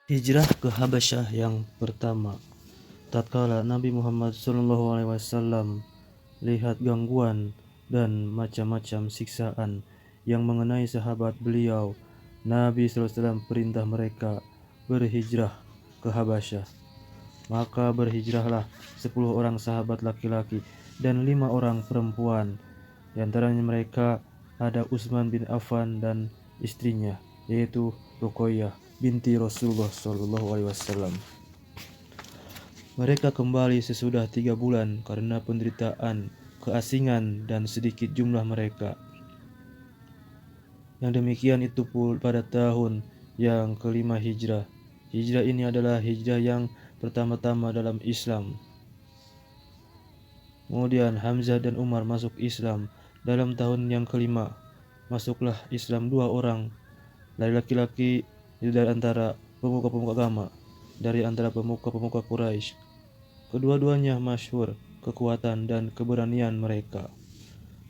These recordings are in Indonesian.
Hijrah ke Habasyah yang pertama. Tatkala Nabi Muhammad SAW lihat gangguan dan macam-macam siksaan yang mengenai sahabat beliau, Nabi SAW perintah mereka berhijrah ke Habasyah. Maka berhijrahlah 10 orang sahabat laki-laki dan 5 orang perempuan. Di antaranya mereka ada Utsman bin Affan dan istrinya, yaitu Ruqayyah binti Rasulullah SAW. Mereka kembali sesudah 3 bulan karena penderitaan, keasingan, dan sedikit jumlah mereka. Yang demikian itu pun pada tahun yang kelima hijrah. Hijrah ini adalah hijrah yang pertama-tama dalam Islam. Kemudian Hamzah dan Umar masuk Islam dalam tahun yang kelima. Masuklah Islam 2 orang dari laki-laki dari antara pemuka-pemuka agama, dari antara pemuka-pemuka Quraisy. Kedua-duanya masyhur kekuatan dan keberanian mereka.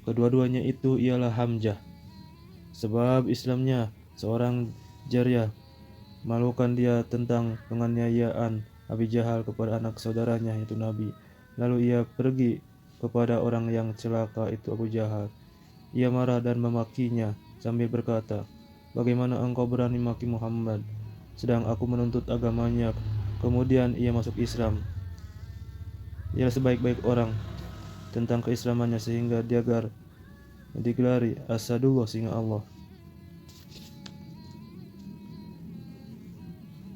Kedua-duanya itu ialah Hamzah, sebab Islamnya seorang jariah malukan dia tentang penganiayaan Abi Jahal kepada anak saudaranya yaitu Nabi. Lalu ia pergi kepada orang yang celaka itu Abu Jahal. Ia marah dan memakinya sambil berkata, "Bagaimana engkau berani maki Muhammad, sedang aku menuntut agamanya?" Kemudian ia masuk Islam. Ia sebaik-baik orang tentang keislamannya sehingga dia digelari Asadullah, singa Allah.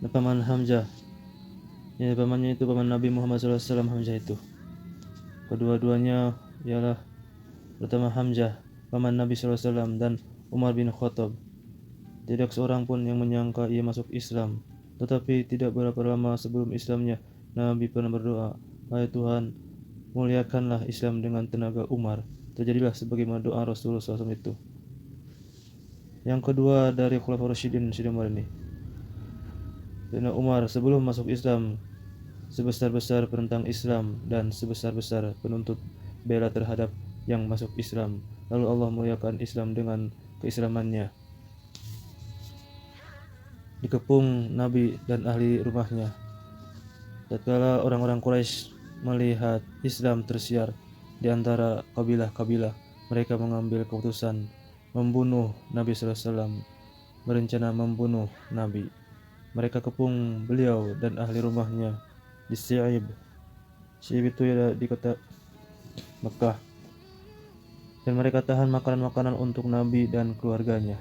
Dan paman Hamzah, ya, pamannya itu paman Nabi Muhammad SAW, Hamzah itu. Kedua-duanya ialah pertama Hamzah, paman Nabi SAW, dan Umar bin Khattab. Tidak seorang pun yang menyangka ia masuk Islam. Tetapi tidak berapa lama sebelum Islamnya, Nabi pernah berdoa, "Hai Tuhan, muliakanlah Islam dengan tenaga Umar." Terjadilah sebagaimana doa Rasulullah SAW itu. Yang kedua dari Khulafaur Rasyidin Umar ini, Sayyidina Umar sebelum masuk Islam sebesar-besar penentang Islam dan sebesar-besar penuntut bela terhadap yang masuk Islam. Lalu Allah muliakan Islam dengan keislamannya. Dikepung Nabi dan ahli rumahnya. Tatkala orang-orang Quraisy melihat Islam tersiar di antara kabilah-kabilah, mereka mengambil keputusan membunuh Nabi SAW, berencana membunuh Nabi. Mereka kepung beliau dan ahli rumahnya di Syi'ib. Syi'ib itu ada di kota Mekah. Dan mereka tahan makanan-makanan untuk Nabi dan keluarganya.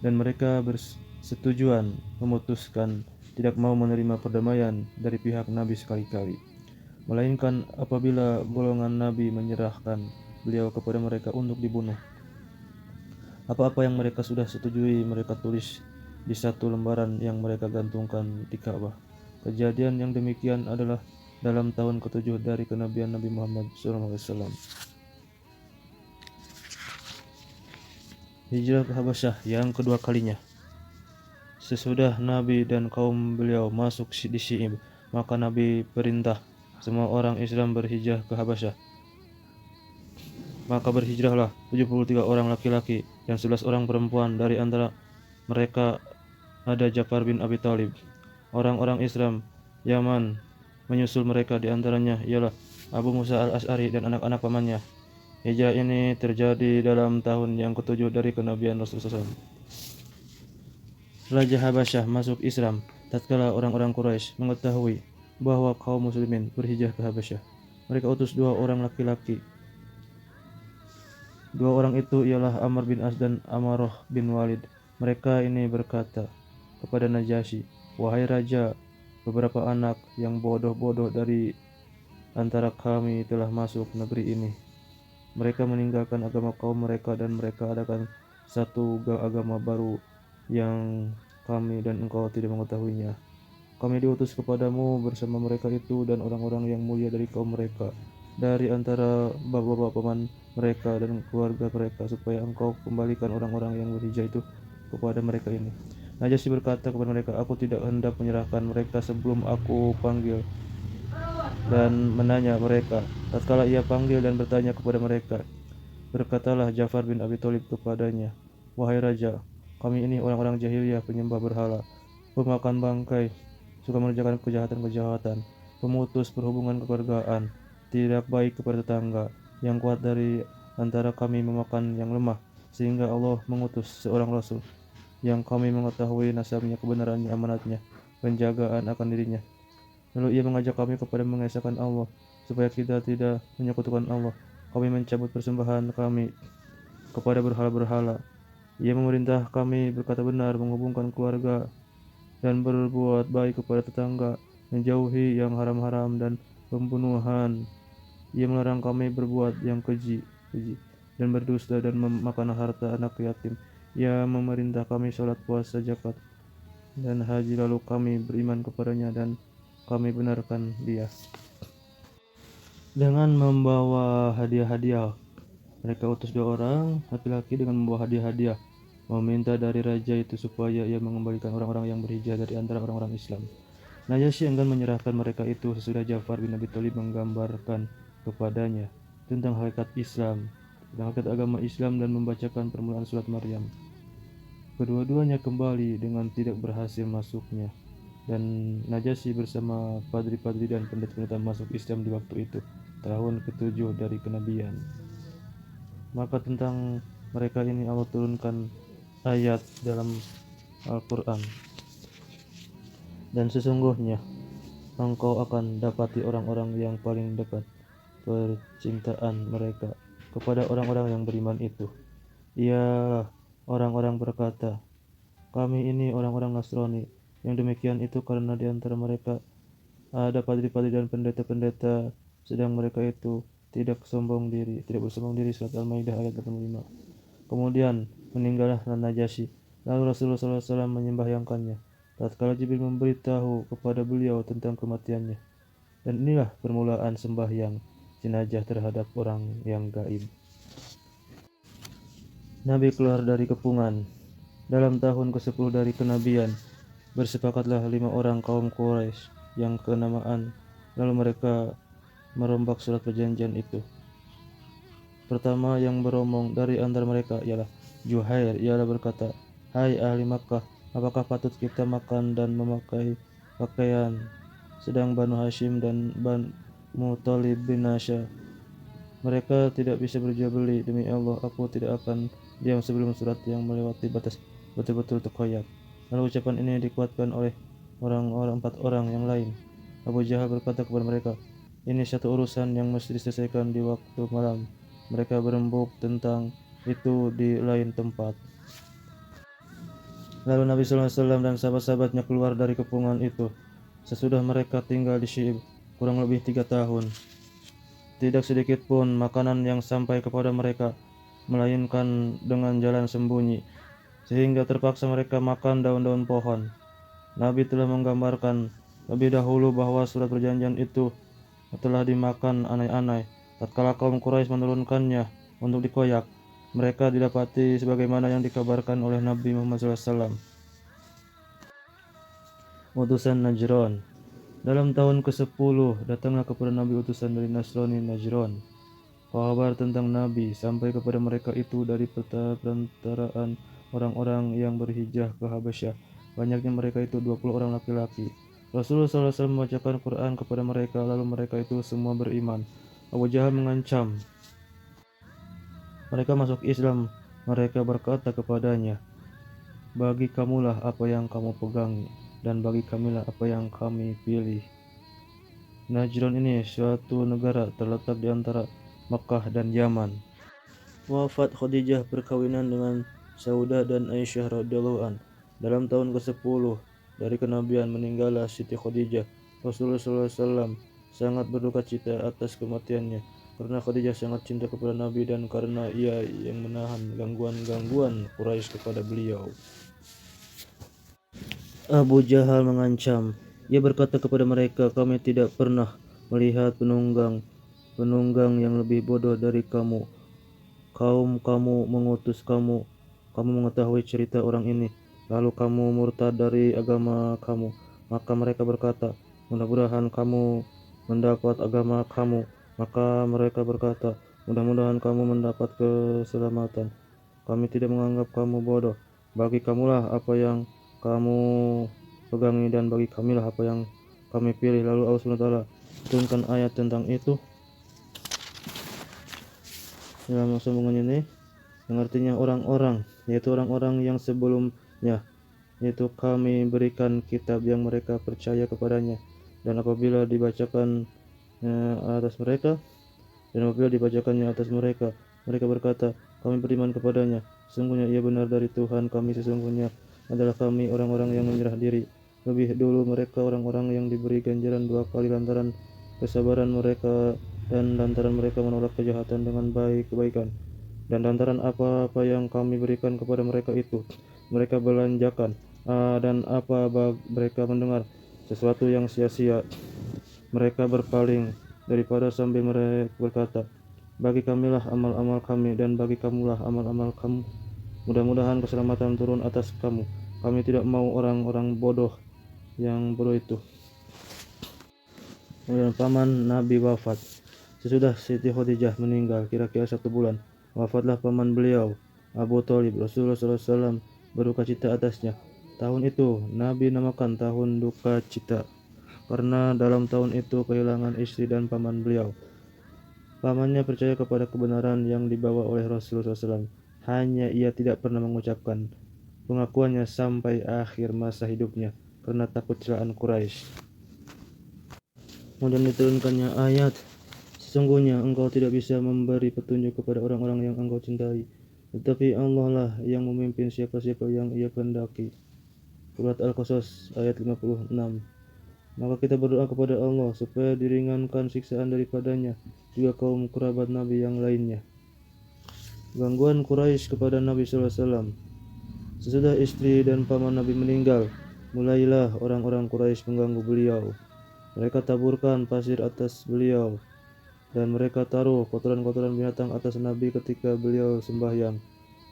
Dan mereka bersetujuan memutuskan tidak mau menerima perdamaian dari pihak Nabi sekali-kali, melainkan apabila golongan Nabi menyerahkan beliau kepada mereka untuk dibunuh. Apa-apa yang mereka sudah setujui mereka tulis di satu lembaran yang mereka gantungkan di Ka'bah. Kejadian yang demikian adalah dalam tahun ke-7 dari kenabian Nabi Muhammad SAW. Hijrah ke Habasyah yang kedua kalinya. Sesudah Nabi dan kaum beliau masuk di Syi'ib, maka Nabi perintah semua orang Islam berhijrah ke Habasyah. Maka berhijrahlah 73 orang laki-laki dan 11 orang perempuan. Dari antara mereka ada Ja'far bin Abi Thalib. Orang-orang Islam Yaman menyusul mereka, di antaranya ialah Abu Musa al-Asy'ari dan anak-anak pamannya. Hijrah ini terjadi dalam tahun yang ke-7 dari kenabian Rasulullah SAW. Raja Habasyah masuk Islam tatkala orang-orang Quraisy mengetahui bahwa kaum muslimin berhijrah ke Habasyah. Mereka utus 2 orang laki-laki. 2 orang itu ialah Amr bin As dan Amarah bin Walid. Mereka ini berkata kepada Najasyi, "Wahai Raja, beberapa anak yang bodoh-bodoh dari antara kami telah masuk negeri ini. Mereka meninggalkan agama kaum mereka dan mereka adakan satu agama baru yang kami dan engkau tidak mengetahuinya. Kami diutus kepadamu bersama mereka itu dan orang-orang yang mulia dari kaum mereka, dari antara bapak-bapak paman mereka dan keluarga mereka, supaya engkau kembalikan orang-orang yang berhijrah itu kepada mereka ini." Najasyi berkata kepada mereka, "Aku tidak hendak menyerahkan mereka sebelum aku panggil dan menanya mereka." Tatkala ia panggil dan bertanya kepada mereka, berkatalah Ja'far bin Abi Thalib kepadanya, "Wahai Raja, kami ini orang-orang jahiliyah penyembah berhala. pemakan bangkai, suka mengerjakan kejahatan-kejahatan, pemutus perhubungan kekeluargaan, tidak baik kepada tetangga, yang kuat dari antara kami memakan yang lemah, sehingga Allah mengutus seorang Rasul, yang kami mengetahui nasabnya, kebenarannya, amanatnya, penjagaan akan dirinya. Lalu ia mengajak kami kepada mengesahkan Allah, supaya kita tidak menyekutukan Allah. Kami mencabut persembahan kami kepada berhala-berhala. Ia memerintah kami berkata benar, menghubungkan keluarga, dan berbuat baik kepada tetangga, menjauhi yang haram-haram dan pembunuhan. Ia melarang kami berbuat yang keji dan berdusta dan memakan harta anak yatim. Ia memerintah kami sholat, puasa, zakat, dan haji, lalu kami beriman kepadanya dan kami benarkan dia. Dengan membawa hadiah-hadiah, mereka utus 2 orang laki-laki dengan membawa hadiah-hadiah, meminta dari raja itu supaya ia mengembalikan orang-orang yang berhijrah dari antara orang-orang Islam. Najasyi enggan menyerahkan mereka itu sesudah Ja'far bin Abi Thalib menggambarkan kepadanya tentang hakikat Islam, tentang hakikat agama Islam, dan membacakan permulaan surat Maryam. Kedua-duanya kembali dengan tidak berhasil masuknya, dan Najasyi bersama padri-padri dan pendeta-pendeta masuk Islam di waktu itu, tahun ke-7 dari kenabian. Maka tentang mereka ini Allah turunkan ayat dalam Al-Quran. Dan sesungguhnya engkau akan dapati orang-orang yang paling dekat percintaan mereka kepada orang-orang yang beriman itu. Ia orang-orang berkata, kami ini orang-orang Nasrani. Yang demikian itu karena di antara mereka ada padri-padri dan pendeta-pendeta, sedang mereka itu tidak bersombong diri. Surat Al-Maidah ayat 85. Kemudian meninggallah Najasyi. Lalu Rasulullah SAW menyembahyangkannya tatkala Jibril memberitahu kepada beliau tentang kematiannya. Dan inilah permulaan sembahyang jenazah terhadap orang yang gaib. Nabi keluar dari kepungan. Dalam tahun ke-10 dari kenabian, bersepakatlah 5 orang kaum Quraisy yang kenamaan, lalu mereka merombak surat perjanjian itu. Pertama yang beromong dari antara mereka ialah Juhair. Ia berkata, hai ahli Makkah, apakah patut kita makan dan memakai pakaian, sedang Banu Hashim dan Banu Muthalib bin Nasya mereka tidak bisa berjual beli? Demi Allah, aku tidak akan diam sebelum surat yang melewati batas betul-betul terkoyak. Lalu ucapan ini dikuatkan oleh 4 orang yang lain. Abu Jahal berkata kepada mereka, ini satu urusan yang mesti diselesaikan di waktu malam. Mereka berembuk tentang itu di lain tempat. Lalu Nabi SAW dan sahabat-sahabatnya keluar dari kepungan itu. Sesudah mereka tinggal di Syi'ib kurang lebih 3 tahun, tidak sedikit pun makanan yang sampai kepada mereka, melainkan dengan jalan sembunyi, sehingga terpaksa mereka makan daun-daun pohon. Nabi telah menggambarkan lebih dahulu bahwa surat perjanjian itu telah dimakan anai-anai tatkala kaum Quraisy menurunkannya untuk dikoyak. Mereka didapati sebagaimana yang dikabarkan oleh Nabi Muhammad SAW. Utusan Najran. Dalam tahun ke-10 datanglah kepada Nabi utusan dari Nasrani Najran. Kabar tentang Nabi sampai kepada mereka itu dari perantaraan orang-orang yang berhijrah ke Habasyah. Banyaknya mereka itu 20 orang laki-laki. Rasulullah SAW membacakan Quran kepada mereka, lalu mereka itu semua beriman. Abu Jahal mengancam mereka masuk Islam. Mereka berkata kepadanya, bagi kamulah apa yang kamu pegangi, dan bagi kamilah apa yang kami pilih. Najran ini suatu negara terletak di antara Makkah dan Yaman. Wafat Khadijah perkawinan dengan Saudah dan Aisyah radhiyallahu an. Dalam tahun ke-10 dari kenabian meninggallah Siti Khadijah. Rasulullah SAW sangat berduka cita atas kematiannya, karena Khadijah sangat cinta kepada Nabi dan karena ia yang menahan gangguan-gangguan Quraisy kepada beliau. Abu Jahal mengancam. Ia berkata kepada mereka, kami tidak pernah melihat penunggang yang lebih bodoh dari kamu. Kaum kamu mengutus kamu mengetahui cerita orang ini, lalu kamu murtad dari agama kamu. Maka mereka berkata, mudah-mudahan kamu mendapat agama kamu. Maka mereka berkata, mudah-mudahan kamu mendapat keselamatan. Kami tidak menganggap kamu bodoh. Bagi kamulah apa yang kamu pegangi, dan bagi kamilah apa yang kami pilih. Lalu Allah SWT turunkan ayat tentang itu dalam sambungan ini, yang artinya orang-orang, yaitu orang-orang yang sebelumnya, yaitu kami berikan kitab yang mereka percaya kepadanya, dan apabila dibacakan atas mereka, mereka berkata, kami beriman kepadanya, sesungguhnya ia benar dari Tuhan kami, sesungguhnya adalah kami orang-orang yang menyerah diri. Lebih dulu mereka orang-orang yang diberi ganjaran 2 kali lantaran kesabaran mereka dan lantaran mereka menolak kejahatan dengan kebaikan, dan lantaran apa-apa yang kami berikan kepada mereka itu mereka belanjakan, dan mereka mendengar sesuatu yang sia-sia, mereka berpaling daripada sambil mereka berkata, bagi kamilah amal-amal kami dan bagi kamulah amal-amal kamu, mudah-mudahan keselamatan turun atas kamu. Kami tidak mau orang-orang bodoh yang bodoh itu. Kemudian paman Nabi wafat. Sesudah Siti Khadijah meninggal kira-kira 1 bulan, wafatlah paman beliau, Abu Thalib. Rasulullah SAW berduka cita atasnya. Tahun itu Nabi namakan tahun duka cita, karena dalam tahun itu kehilangan istri dan paman beliau. Pamannya percaya kepada kebenaran yang dibawa oleh Rasulullah SAW. Hanya ia tidak pernah mengucapkan pengakuannya sampai akhir masa hidupnya karena takut celaan Quraisy. Kemudian diturunkannya ayat, sesungguhnya engkau tidak bisa memberi petunjuk kepada orang-orang yang engkau cintai, tetapi Allah lah yang memimpin siapa-siapa yang ia kehendaki. Surat Al-Qasas ayat 56. Maka kita berdoa kepada Allah supaya diringankan siksaan daripadanya, juga kaum kerabat Nabi yang lainnya. Gangguan Quraisy kepada Nabi SAW. Sesudah istri dan paman Nabi meninggal, mulailah orang-orang Quraisy mengganggu beliau. Mereka taburkan pasir atas beliau, dan mereka taruh kotoran-kotoran binatang atas Nabi ketika beliau sembahyang.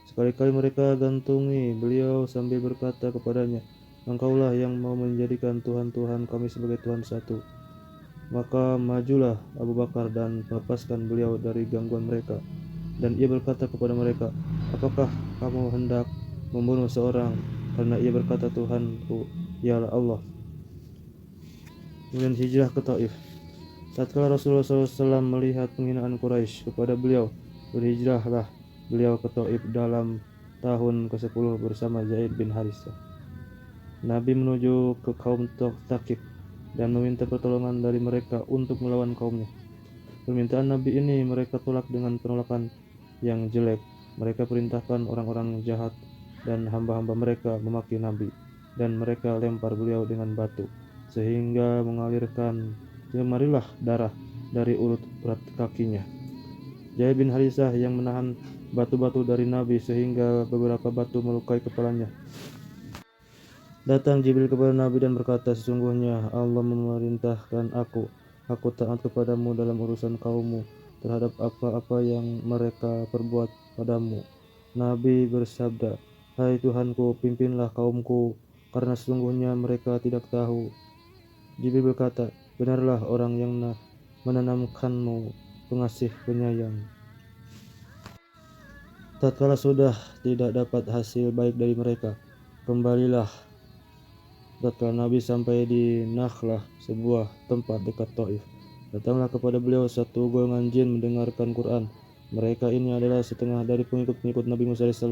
Sekali-kali mereka gantungi beliau sambil berkata kepadanya, engkaulah yang mau menjadikan Tuhan-Tuhan kami sebagai Tuhan satu. Maka majulah Abu Bakar dan melepaskan beliau dari gangguan mereka. Dan ia berkata kepada mereka, apakah kamu hendak membunuh seorang karena ia berkata Tuhanku ialah Allah? Kemudian hijrah ke Taif. Tatkala Rasulullah SAW melihat penghinaan Quraisy kepada beliau, berhijrahlah beliau ke Taif dalam tahun ke-10 bersama Zaid bin Harithah. Nabi menuju ke kaum Thaqif dan meminta pertolongan dari mereka untuk melawan kaumnya. Permintaan Nabi ini mereka tolak dengan penolakan yang jelek. Mereka perintahkan orang-orang jahat dan hamba-hamba mereka memaki Nabi, dan mereka lempar beliau dengan batu sehingga mengalirlah darah dari urat kakinya. Zaid bin Harithah yang menahan batu-batu dari Nabi sehingga beberapa batu melukai kepalanya. Datang Jibril kepada Nabi dan berkata, sesungguhnya Allah memerintahkan aku taat kepadamu dalam urusan kaummu terhadap apa-apa yang mereka perbuat padamu. Nabi bersabda, hai Tuhanku, pimpinlah kaumku, karena sesungguhnya mereka tidak tahu. Jibril berkata, benarlah orang yang menanamkanmu, pengasih penyayang. Tatkala sudah tidak dapat hasil baik dari mereka, kembalilah. Tatkala Nabi sampai di Nakhlah, sebuah tempat dekat Taif, datanglah kepada beliau satu golongan jin mendengarkan Quran. Mereka ini adalah setengah dari pengikut-pengikut Nabi Musa AS.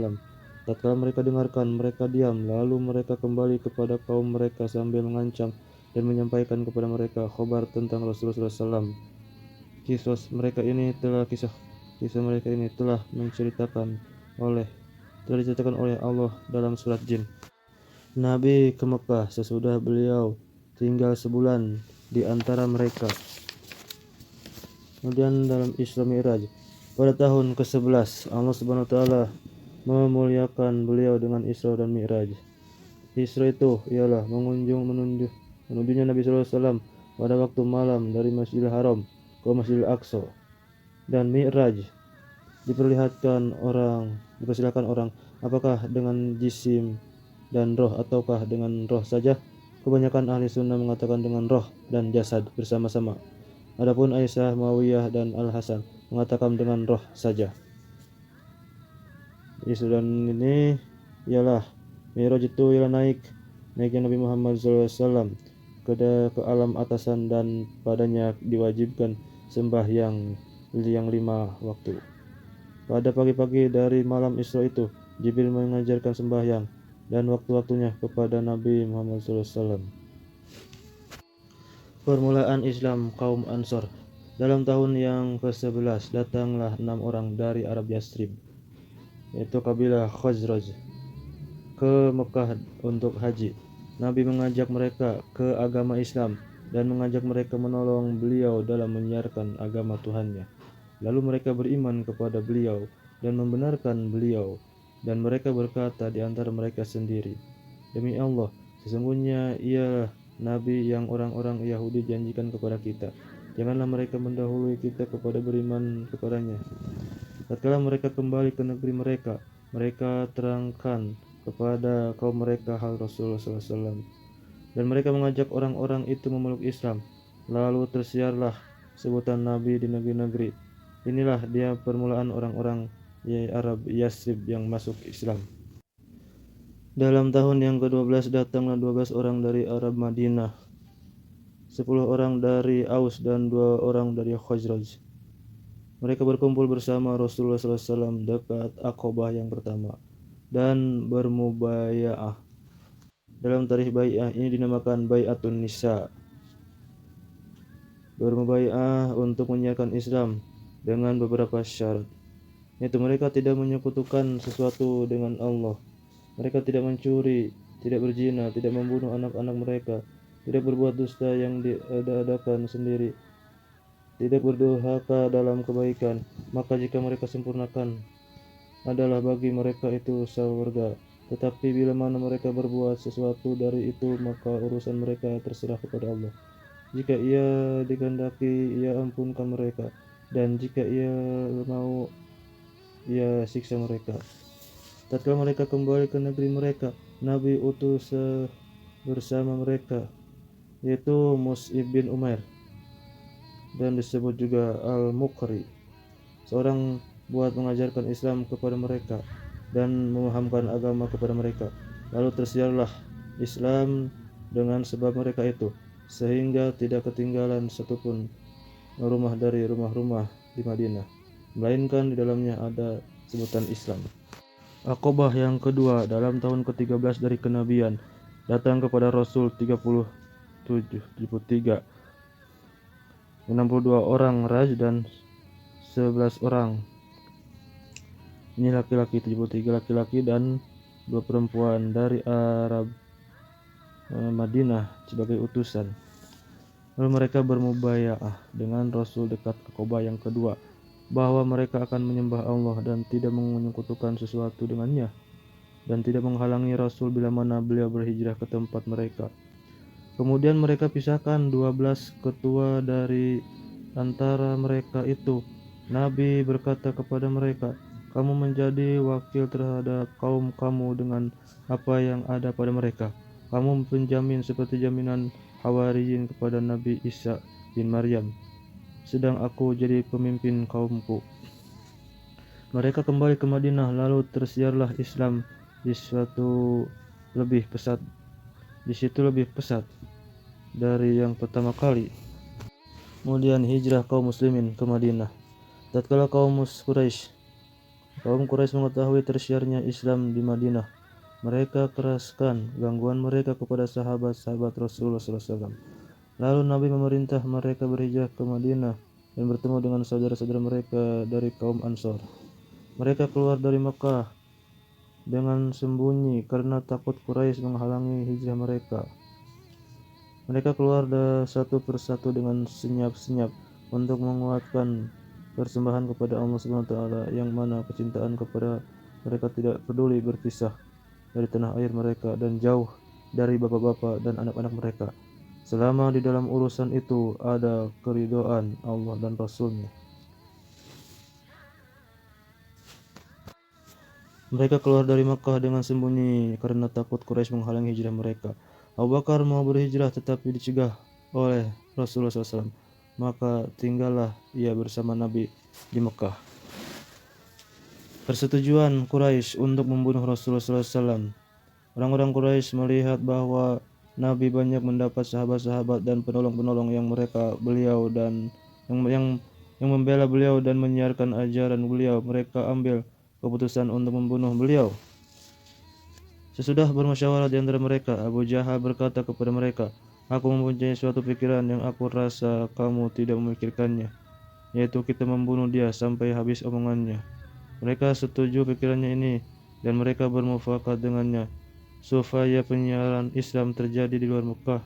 Tatkala mereka dengarkan, mereka diam, lalu mereka kembali kepada kaum mereka sambil mengancam dan menyampaikan kepada mereka khabar tentang Rasulullah SAW. Kisah mereka ini telah diceritakan oleh Allah dalam surat Jin. Nabi ke Mekah sesudah beliau tinggal sebulan di antara mereka. Kemudian dalam Isra Mi'raj, pada tahun ke-11 Allah Subhanahu wa taala memuliakan beliau dengan Isra dan Mi'raj. Isra itu ialah menujunya Nabi SAW pada waktu malam dari Masjidil Haram ke Masjidil Aqsa, dan Mi'raj dipersilakan orang apakah dengan jisim dan roh ataukah dengan roh saja. Kebanyakan ahli sunnah mengatakan dengan roh dan jasad bersama-sama. Adapun Aisyah, Muawiyah, dan Al-Hasan mengatakan dengan roh saja. Dan ini ialah Mi'raj itu ialah naik naiknya Nabi Muhammad SAW ke alam atasan dan padanya diwajibkan sembahyang yang 5 waktu. Pada pagi-pagi dari malam Isra itu, Jibril mengajarkan sembahyang dan waktu-waktunya kepada Nabi Muhammad SAW. Permulaan Islam kaum Ansor. Dalam tahun yang ke-11 datanglah 6 orang dari Arab Yasrib, yaitu kabilah Khazraj, ke Mekah untuk haji. Nabi mengajak mereka ke agama Islam dan mengajak mereka menolong beliau dalam menyiarkan agama Tuhannya. Lalu mereka beriman kepada beliau dan membenarkan beliau, dan mereka berkata di antara mereka sendiri, "Demi Allah, sesungguhnya ia Nabi yang orang-orang Yahudi janjikan kepada kita. Janganlah mereka mendahului kita kepada beriman kepadanya." Tatkala mereka kembali ke negeri mereka, mereka terangkan kepada kaum mereka hal Rasulullah SAW, dan mereka mengajak orang-orang itu memeluk Islam. Lalu tersiarlah sebutan Nabi di negeri-negeri. Inilah dia permulaan orang-orang Arab Yasrib yang masuk Islam. Dalam tahun yang ke-12 datanglah 12 orang dari Arab Madinah, 10 orang dari Aus dan 2 orang dari Khazraj. Mereka berkumpul bersama Rasulullah SAW dekat Aqabah yang pertama dan bermubaya'ah. Dalam tarikh bai'ah ini dinamakan Bai'atun Nisa. Bermubaya'ah untuk menyiarkan Islam dengan beberapa syarat, yaitu mereka tidak menyekutukan sesuatu dengan Allah, mereka tidak mencuri, tidak berzina, tidak membunuh anak-anak mereka, tidak berbuat dusta yang diada-adakan sendiri, tidak berdurhaka dalam kebaikan. Maka jika mereka sempurnakan, adalah bagi mereka itu surga. Tetapi bila mana mereka berbuat sesuatu dari itu, maka urusan mereka terserah kepada Allah. Jika ia dikehendaki, ia ampunkan mereka, dan jika ia mau, ia siksa mereka. Tatkala mereka kembali ke negeri mereka, Nabi utus bersama mereka, yaitu Mus'ib bin Umair, dan disebut juga Al-Muqri, seorang buat mengajarkan Islam kepada mereka dan memahamkan agama kepada mereka. Lalu tersiarlah Islam dengan sebab mereka itu, sehingga tidak ketinggalan satupun rumah dari rumah-rumah di Madinah, melainkan di dalamnya ada sebutan Islam. Aqabah yang kedua dalam tahun ke-13 dari kenabian, datang kepada Rasul 73, 62 orang raj dan 11 orang. Ini laki-laki, 73 laki-laki dan 2 perempuan dari Arab Madinah sebagai utusan. Lalu mereka bermubaya'ah dengan Rasul dekat Aqabah yang kedua, bahwa mereka akan menyembah Allah dan tidak menyekutukan sesuatu dengannya, dan tidak menghalangi Rasul bila mana beliau berhijrah ke tempat mereka. Kemudian mereka pisahkan 12 ketua dari antara mereka itu. Nabi berkata kepada mereka, "Kamu menjadi wakil terhadap kaum kamu dengan apa yang ada pada mereka. Kamu penjamin seperti jaminan Hawariyin kepada Nabi Isa bin Maryam, sedang aku jadi pemimpin kaumku." Mereka kembali ke Madinah, lalu tersiarlah Islam di situ lebih pesat dari yang pertama kali. Kemudian hijrah kaum muslimin ke Madinah. Tatkala kaum Quraisy mengetahui tersiarnya Islam di Madinah, mereka keraskan gangguan mereka kepada sahabat-sahabat Rasulullah SAW. Lalu Nabi memerintah mereka berhijrah ke Madinah dan bertemu dengan saudara-saudara mereka dari kaum Ansor. Mereka keluar dari Mekah dengan sembunyi karena takut Quraisy menghalangi hijrah mereka. Mereka keluar satu persatu dengan senyap-senyap untuk menguatkan persembahan kepada Allah SWT, yang mana kecintaan kepada mereka tidak peduli berpisah dari tanah air mereka dan jauh dari bapak-bapak dan anak-anak mereka, selama di dalam urusan itu ada keridhaan Allah dan Rasul-Nya. Mereka keluar dari Makkah dengan sembunyi karena takut Quraisy menghalangi hijrah mereka. Abu Bakar mau berhijrah tetapi dicegah oleh Rasulullah SAW. Maka tinggallah ia bersama Nabi di Mekah. Persetujuan Quraisy untuk membunuh Rasulullah SAW Orang-orang Quraisy melihat bahwa Nabi banyak mendapat sahabat-sahabat dan penolong-penolong yang mereka beliau dan yang membela beliau dan menyiarkan ajaran beliau. Mereka ambil keputusan untuk membunuh beliau. Sesudah bermusyawarah di antara mereka, Abu Jahal berkata kepada mereka, "Aku mempunyai suatu pikiran yang aku rasa kamu tidak memikirkannya, yaitu kita membunuh dia sampai habis omongannya." Mereka setuju pikirannya ini dan mereka bermufakat dengannya supaya penyiaran Islam terjadi di luar Mekah.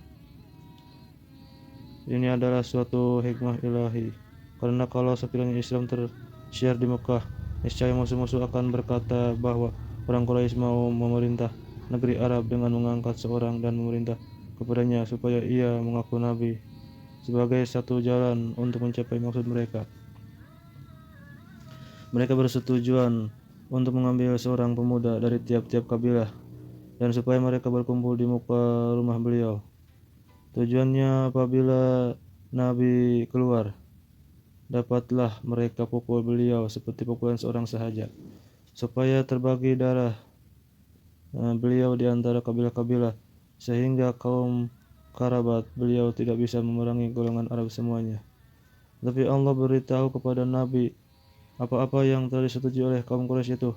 Ini adalah suatu hikmah ilahi, karena kalau sekiranya Islam tersiar di Mekah, niscaya musuh-musuh akan berkata bahwa orang Quraisy mau memerintah negeri Arab dengan mengangkat seorang dan memerintah kepadanya supaya ia mengaku Nabi sebagai satu jalan untuk mencapai maksud mereka. Mereka bersetujuan untuk mengambil seorang pemuda dari tiap-tiap kabilah dan supaya mereka berkumpul di muka rumah beliau. Tujuannya apabila Nabi keluar, dapatlah mereka pukul beliau seperti pukulan seorang sahaja, supaya terbagi darah beliau di antara kabilah-kabilah, sehingga kaum kerabat beliau tidak bisa memerangi golongan Arab semuanya. Tapi Allah beritahu kepada Nabi apa-apa yang telah disetujui oleh kaum Quraisy itu,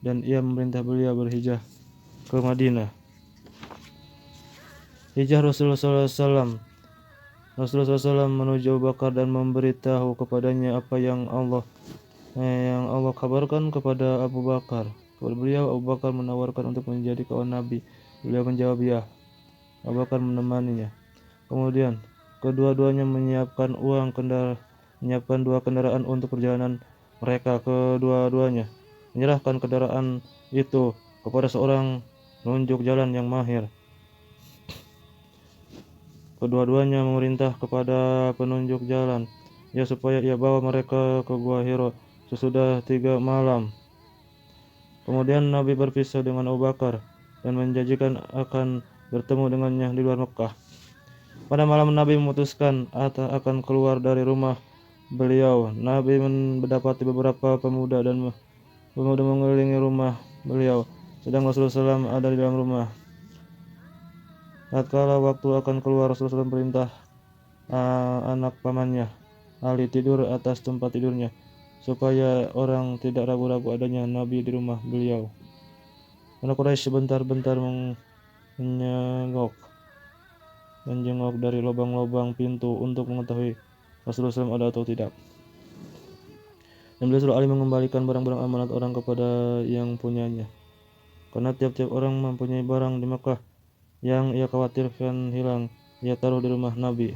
dan ia memerintah beliau berhijrah ke Madinah. Hijrah Rasulullah SAW. Rasulullah SAW menuju Abu Bakar dan memberitahu kepadanya apa yang Allah kabarkan kepada Abu Bakar. Kepada beliau, Abu Bakar menawarkan untuk menjadi kawan Nabi. Beliau menjawab ya. Abu Bakar menemaninya. Kemudian kedua-duanya menyiapkan dua kendaraan untuk perjalanan mereka. Kedua-duanya menyerahkan kendaraan itu kepada seorang penunjuk jalan yang mahir. Kedua-duanya memerintah kepada penunjuk jalan supaya ia bawa mereka ke Gua Hiro sesudah 3 malam. Kemudian Nabi berpisah dengan Abu Bakar dan menjanjikan akan bertemu dengannya di luar Mekah. Pada malam Nabi memutuskan akan keluar dari rumah beliau. Nabi mendapati beberapa pemuda mengelilingi rumah beliau, sedang Rasulullah SAW ada di dalam rumah. Tatkala waktu akan keluar, Rasulullah SAW perintah anak pamannya Ali tidur atas tempat tidurnya supaya orang tidak ragu-ragu adanya Nabi di rumah beliau. Orang Quraisy sebentar-bentar menjengok dari lubang-lubang pintu untuk mengetahui Rasulullah SAW ada atau tidak. Dan beliau suruh Ali mengembalikan barang-barang amanat orang kepada yang punyanya, karena tiap-tiap orang mempunyai barang di Mekah yang ia khawatirkan hilang, ia taruh di rumah Nabi.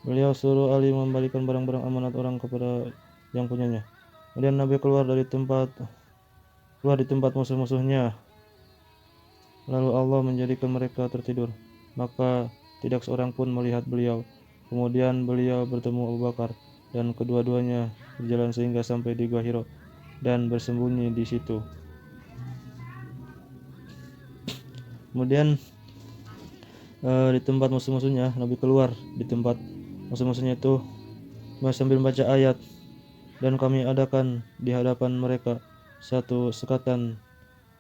Beliau suruh Ali mengembalikan barang-barang amanat orang kepada yang punyanya. Kemudian Nabi keluar di tempat musuh-musuhnya. Lalu Allah menjadikan mereka tertidur, maka tidak seorang pun melihat beliau. Kemudian beliau bertemu Abu Bakar dan kedua-duanya berjalan sehingga sampai di Gua Hiro dan bersembunyi di situ. Kemudian di tempat musuh-musuhnya, Nabi keluar di tempat musuh-musuhnya itu sambil membaca ayat, dan kami adakan di hadapan mereka satu sekatan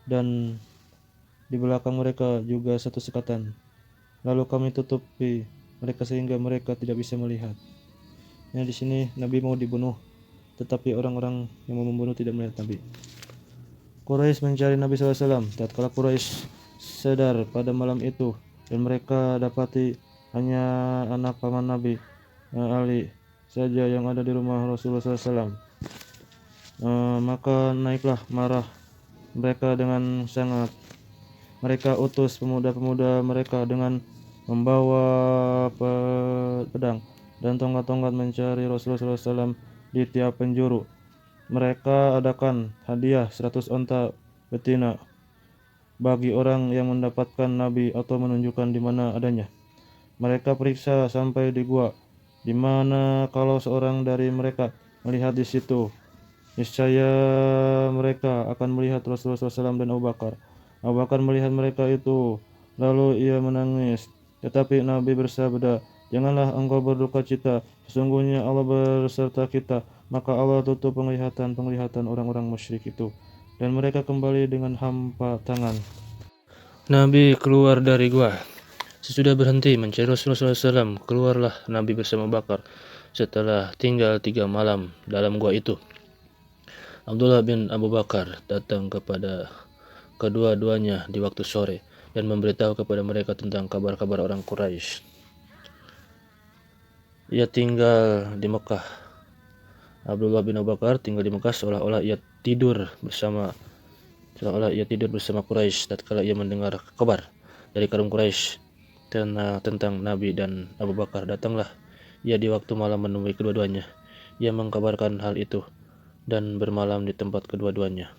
dan di belakang mereka juga satu sekatan, lalu kami tutupi mereka sehingga mereka tidak bisa melihat. Di sini Nabi mau dibunuh, tetapi orang-orang yang mau membunuh tidak melihat Nabi. Quraisy mencari Nabi SAW. Tatkala Quraisy sadar pada malam itu dan mereka dapati hanya anak paman Nabi Ali saja yang ada di rumah Rasulullah SAW, maka naiklah marah mereka dengan sangat. Mereka utus pemuda-pemuda mereka dengan membawa pedang dan tongkat-tongkat mencari Rasulullah SAW di tiap penjuru. Mereka adakan hadiah 100 onta betina bagi orang yang mendapatkan Nabi atau menunjukkan di mana adanya. Mereka periksa sampai di gua, di mana kalau seorang dari mereka melihat di situ, niscaya mereka akan melihat Rasulullah SAW dan Abu Bakar. Abu Bakar melihat mereka itu, lalu ia menangis. Tetapi Nabi bersabda, "Janganlah engkau berduka cita, sesungguhnya Allah beserta kita." Maka Allah tutup penglihatan orang-orang musyrik itu. dan mereka kembali dengan hampa tangan. Nabi keluar dari gua. Sesudah berhenti mencari Rasulullah SAW, keluarlah Nabi bersama Bakar. Setelah tinggal 3 malam dalam gua itu, Abdullah bin Abu Bakar datang kepada kedua-duanya di waktu sore dan memberitahu kepada mereka tentang kabar-kabar orang Quraisy. Ia tinggal di Mekah. Abdullah bin Abu Bakar tinggal di Mekah seolah-olah ia tidur bersama Quraisy. Tatkala ia mendengar kabar dari kaum Quraisy tentang Nabi dan Abu Bakar, datanglah ia di waktu malam menemui kedua-duanya. Ia mengkabarkan hal itu dan bermalam di tempat kedua-duanya.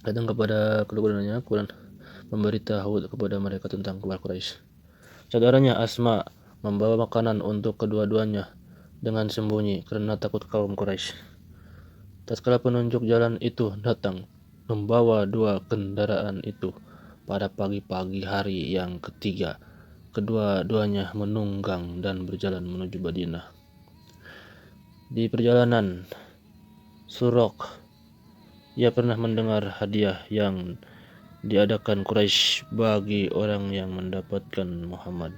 Datang kepada kedua-duanya, kemudian memberitahu kepada mereka tentang kabar Quraisy. Saudaranya Asma membawa makanan untuk kedua-duanya dengan sembunyi karena takut kaum Quraisy. Tatkala penunjuk jalan itu datang membawa 2 kendaraan itu pada pagi-pagi hari yang ketiga, kedua-duanya menunggang dan berjalan menuju Madinah. Di perjalanan Surok, ia pernah mendengar hadiah yang diadakan Quraisy bagi orang yang mendapatkan Muhammad.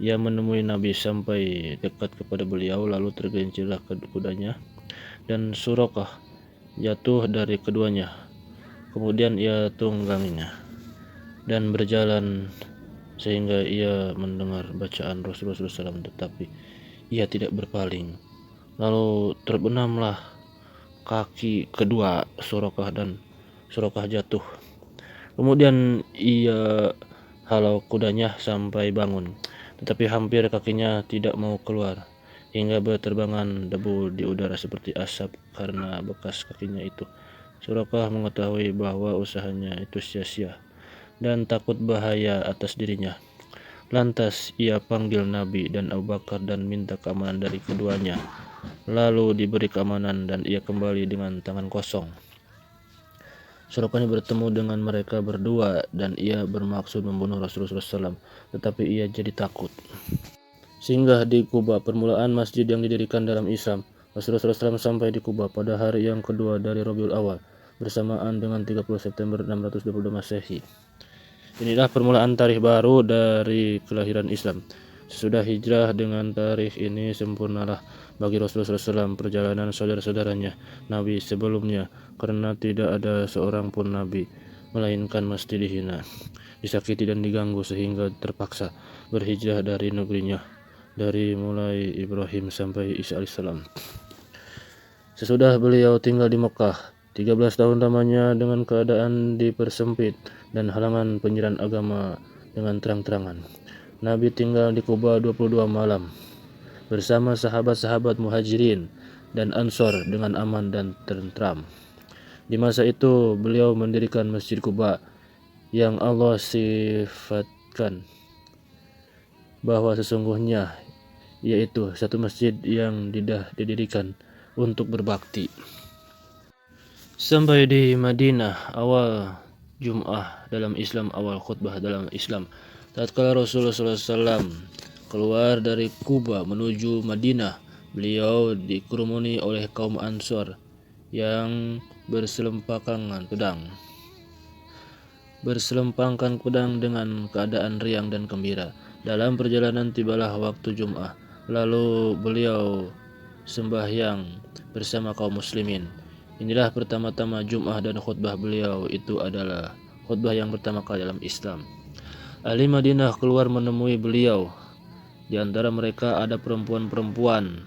Ia menemui Nabi sampai dekat kepada beliau, lalu tergelincirlah kudanya dan Surokah jatuh dari keduanya. Kemudian ia tungganginya dan berjalan sehingga ia mendengar bacaan Rasulullah SAW, tetapi ia tidak berpaling. Lalu terbenamlah kaki kedua Surokah dan Surokah jatuh. Kemudian ia halau kudanya sampai bangun, tetapi hampir kakinya tidak mau keluar, hingga berterbangan debu di udara seperti asap karena bekas kakinya itu. Surokah mengetahui bahwa usahanya itu sia-sia dan takut bahaya atas dirinya. Lantas ia panggil Nabi dan Abu Bakar dan minta keamanan dari keduanya. Lalu diberi keamanan dan ia kembali dengan tangan kosong. Surokah bertemu dengan mereka berdua dan ia bermaksud membunuh Rasulullah SAW, tetapi ia jadi takut. Singgah di Kuba, permulaan masjid yang didirikan dalam Islam. Rasulullah SAW sampai di Kuba pada hari yang kedua dari Rabiul Awal, bersamaan dengan 30 September 622 Masehi. Inilah permulaan tarikh baru dari kelahiran Islam. Sesudah hijrah dengan tarikh ini sempurnalah bagi Rasulullah SAW perjalanan saudara-saudaranya Nabi sebelumnya, karena tidak ada seorang pun Nabi melainkan mesti dihina, disakiti dan diganggu sehingga terpaksa berhijrah dari negerinya, dari mulai Ibrahim sampai Isa alaihissalam. Sesudah beliau tinggal di Mekah 13 tahun lamanya dengan keadaan dipersempit dan halangan penyiaran agama dengan terang-terangan. Nabi tinggal di Kuba 22 malam bersama sahabat-sahabat Muhajirin dan Ansor dengan aman dan tentram. Di masa itu beliau mendirikan Masjid Kuba yang Allah sifatkan bahwa sesungguhnya yaitu satu masjid yang didirikan untuk berbakti. Sampai di Madinah, awal Jum'ah dalam Islam, awal khutbah dalam Islam. Tatkala Rasulullah SAW keluar dari Kuba menuju Madinah, beliau dikerumuni oleh kaum Ansor yang berselempangkan pedang dengan keadaan riang dan gembira. Dalam perjalanan tibalah waktu Jum'ah, lalu beliau sembahyang bersama kaum muslimin. Inilah pertama-tama Jum'ah dan khutbah beliau itu adalah khutbah yang pertama kali dalam Islam. Ahli Madinah keluar menemui beliau. Di antara mereka ada perempuan-perempuan,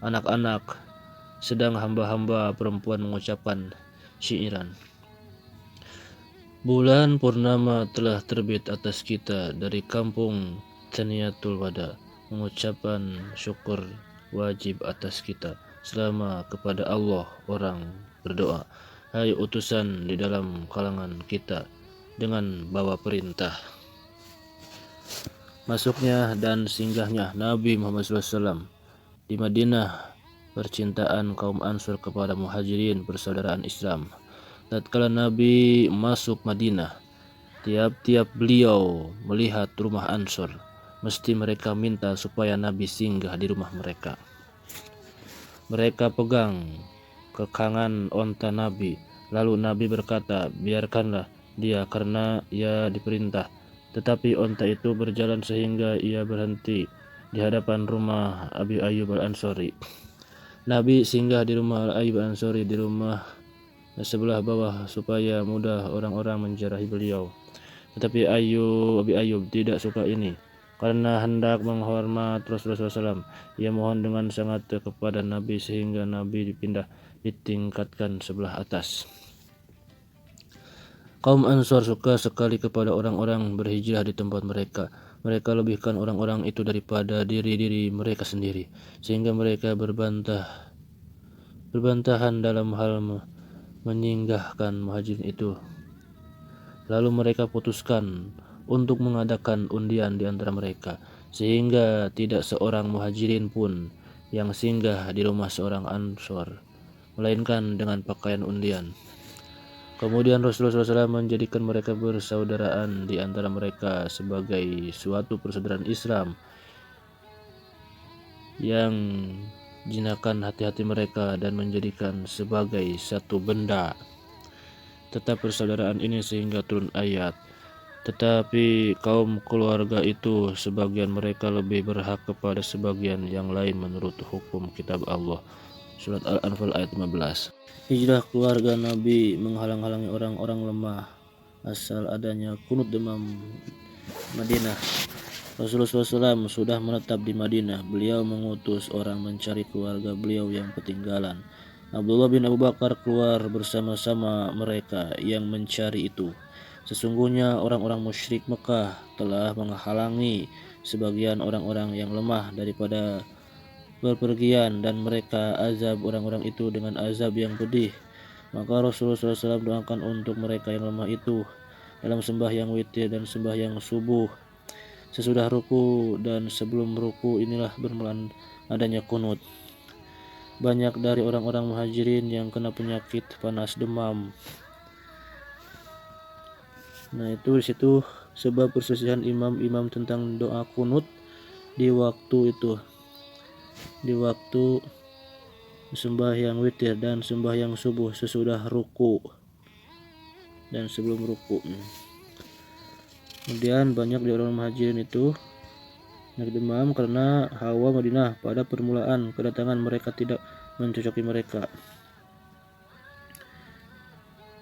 anak-anak, sedang hamba-hamba perempuan mengucapkan syairan. Bulan purnama telah terbit atas kita dari kampung Thaniyatul Wada, mengucapkan syukur wajib atas kita selama kepada Allah orang berdoa. Hai utusan di dalam kalangan kita dengan bawa perintah. Masuknya dan singgahnya Nabi Muhammad SAW di Madinah, percintaan kaum Ansor kepada Muhajirin, persaudaraan Islam. Tatkala Nabi masuk Madinah, tiap-tiap beliau melihat rumah Ansor, mesti mereka minta supaya Nabi singgah di rumah mereka. Mereka pegang kekangan onta Nabi. Lalu Nabi berkata, biarkanlah dia karena ia diperintah. Tetapi onta itu berjalan sehingga ia berhenti di hadapan rumah Abi Ayyub al-Ansori. Nabi singgah di rumah Ayyub al-Ansori di rumah sebelah bawah supaya mudah orang-orang menjarahi beliau. Tetapi Abi Ayyub tidak suka ini. Karena hendak menghormat Rasulullah SAW, ia mohon dengan sangat kepada Nabi sehingga Nabi ditingkatkan sebelah atas. Kaum Ansor suka sekali kepada orang-orang berhijrah di tempat mereka. Mereka lebihkan orang-orang itu daripada diri mereka sendiri, sehingga mereka berbantahan dalam hal menyinggahkan muhajirin itu. Lalu mereka putuskan untuk mengadakan undian di antara mereka, sehingga tidak seorang muhajirin pun yang singgah di rumah seorang Ansor, melainkan dengan pakaian undian. Kemudian Rasulullah SAW menjadikan mereka bersaudaraan di antara mereka sebagai suatu persaudaraan Islam yang jinakan hati-hati mereka dan menjadikan sebagai satu benda. Tetap persaudaraan ini sehingga turun ayat, tetapi kaum keluarga itu sebagian mereka lebih berhak kepada sebagian yang lain menurut hukum kitab Allah. Surat Al-Anfal ayat 15. Hijrah keluarga Nabi menghalang-halangi orang-orang lemah asal adanya kunut demam Madinah. Rasulullah SAW sudah menetap di Madinah. Beliau mengutus orang mencari keluarga beliau yang ketinggalan. Abdullah bin Abu Bakar keluar bersama-sama mereka yang mencari itu. Sesungguhnya orang-orang musyrik Mekah telah menghalangi sebagian orang-orang yang lemah daripada berpergian, dan mereka azab orang-orang itu dengan azab yang pedih. Maka Rasulullah SAW doakan untuk mereka yang lemah itu dalam sembahyang witir dan sembahyang subuh. Sesudah ruku dan sebelum ruku inilah bermula adanya kunut. Banyak dari orang-orang muhajirin yang kena penyakit panas demam. Nah, itu di situ sebab perselisihan imam-imam tentang doa kunut di waktu itu, di waktu sembahyang witir dan sembahyang subuh sesudah ruku dan sebelum ruku. Kemudian banyak di orang muhajirin itu penyakit demam karena hawa Madinah pada permulaan kedatangan mereka tidak mencocoki mereka.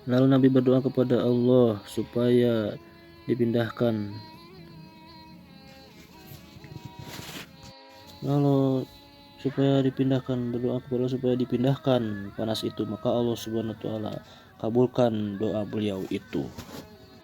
Lalu Nabi berdoa kepada Allah supaya dipindahkan. Berdoa kepada Allah supaya dipindahkan panas itu, maka Allah Subhanahu wa taala kabulkan doa beliau itu.